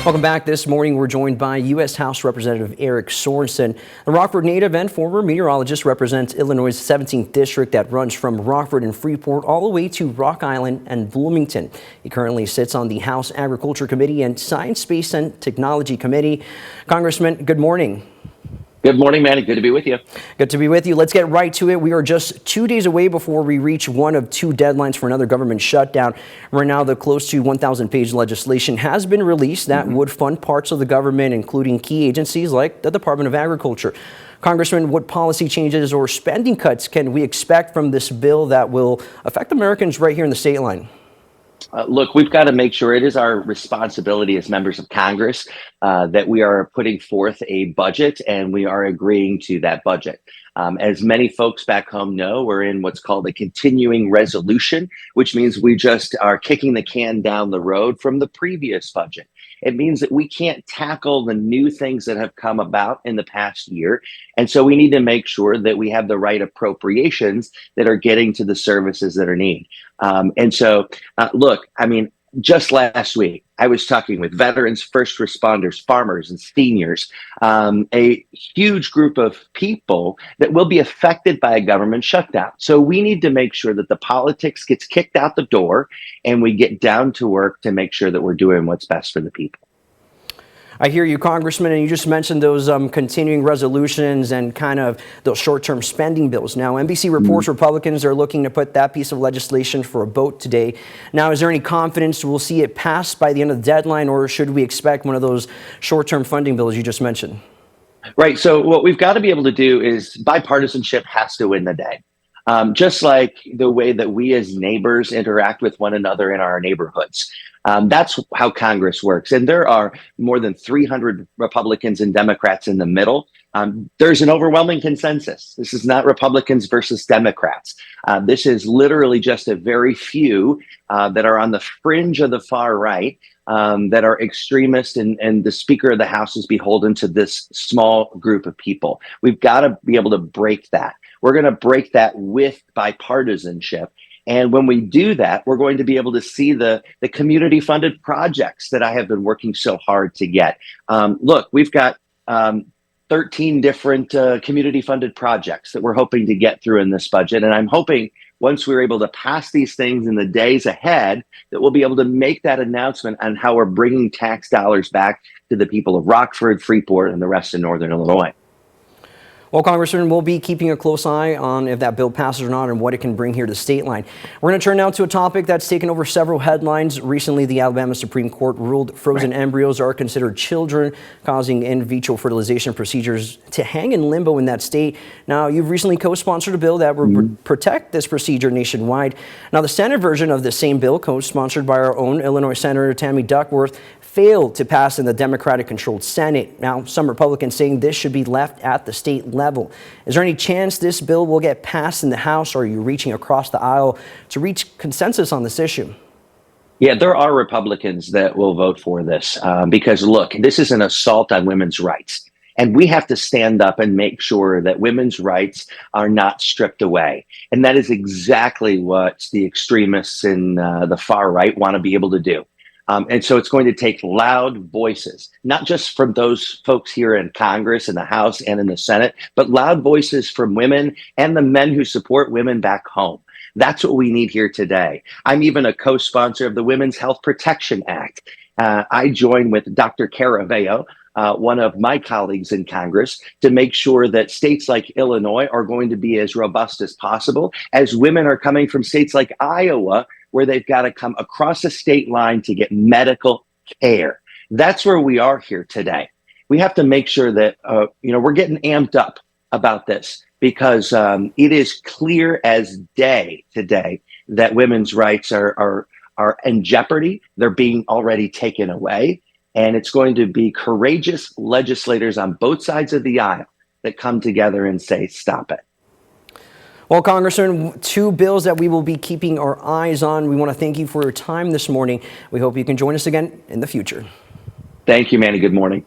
Welcome back. This morning, we're joined by U.S. House Representative Eric Sorensen. The Rockford native and former meteorologist represents Illinois' 17th district that runs from Rockford and Freeport all the way to Rock Island and Bloomington. He currently sits on the House Agriculture Committee and Science, Space and Technology Committee. Congressman, good morning. Good morning, Manny. Good to be with you. Good to be with you. Let's get right to it. We are just 2 days away before we reach one of two deadlines for another government shutdown. Right now, the close to 1,000-page legislation has been released that would fund parts of the government, including key agencies like the Department of Agriculture. Congressman, what policy changes or spending cuts can we expect from this bill that will affect Americans right here in the state line? Look, we've got to make sure it is our responsibility as members of Congress that we are putting forth a budget and we are agreeing to that budget. As many folks back home know, we're in what's called a continuing resolution, which means we just are kicking the can down the road from the previous budget. It means that we can't tackle the new things that have come about in the past year. And so we need to make sure that we have the right appropriations that are getting to the services that are needed. Look, I mean, just last week, I was talking with veterans, first responders, farmers, and seniors, a huge group of people that will be affected by a government shutdown. So we need to make sure that the politics gets kicked out the door and we get down to work to make sure that we're doing what's best for the people. I hear you, Congressman, and you just mentioned those continuing resolutions and kind of those short-term spending bills. Now, NBC reports Republicans are looking to put that piece of legislation for a vote today. Now, is there any confidence we'll see it passed by the end of the deadline, or should we expect one of those short-term funding bills you just mentioned? Right. So what we've got to be able to do is bipartisanship has to win the day. Just like the way that we as neighbors interact with one another in our neighborhoods. That's how Congress works. And there are more than 300 Republicans and Democrats in the middle. There's an overwhelming consensus. This is not Republicans versus Democrats. This is literally just a very few that are on the fringe of the far right that are extremists, and the Speaker of the House is beholden to this small group of people. We've got to be able to break that. We're going to break that with bipartisanship. And when we do that, we're going to be able to see the community-funded projects that I have been working so hard to get. Look, we've got 13 different community-funded projects that we're hoping to get through in this budget. And I'm hoping once we're able to pass these things in the days ahead, that we'll be able to make that announcement on how we're bringing tax dollars back to the people of Rockford, Freeport, and the rest of Northern Illinois. Well, Congressman, we'll be keeping a close eye on if that bill passes or not and what it can bring here to the state line. We're going to turn now to a topic that's taken over several headlines. Recently, the Alabama Supreme Court ruled frozen embryos are considered children, causing in vitro fertilization procedures to hang in limbo in that state. Now, you've recently co-sponsored a bill that would protect this procedure nationwide. Now, the Senate version of the same bill, co-sponsored by our own Illinois Senator Tammy Duckworth, failed to pass in the Democratic-controlled Senate. Now, some Republicans saying this should be left at the state level. Is there any chance this bill will get passed in the House, or are you reaching across the aisle to reach consensus on this issue? Yeah, there are Republicans that will vote for this because, look, this is an assault on women's rights. And we have to stand up and make sure that women's rights are not stripped away. And that is exactly what the extremists in the far right want to be able to do. And so it's going to take loud voices, not just from those folks here in Congress, in the House, and in the Senate, but loud voices from women and the men who support women back home. That's what we need here today. I'm even a co-sponsor of the Women's Health Protection Act. I join with Dr. Caraveo, one of my colleagues in Congress, to make sure that states like Illinois are going to be as robust as possible, as women are coming from states like Iowa, where they've got to come across a state line to get medical care. That's where we are here today. We have to make sure that we're getting amped up about this, because it is clear as day today that women's rights are in jeopardy. They're being already taken away. And it's going to be courageous legislators on both sides of the aisle that come together and say, stop it. Well, Congressman, two bills that we will be keeping our eyes on. We want to thank you for your time this morning. We hope you can join us again in the future. Thank you, Manny. Good morning.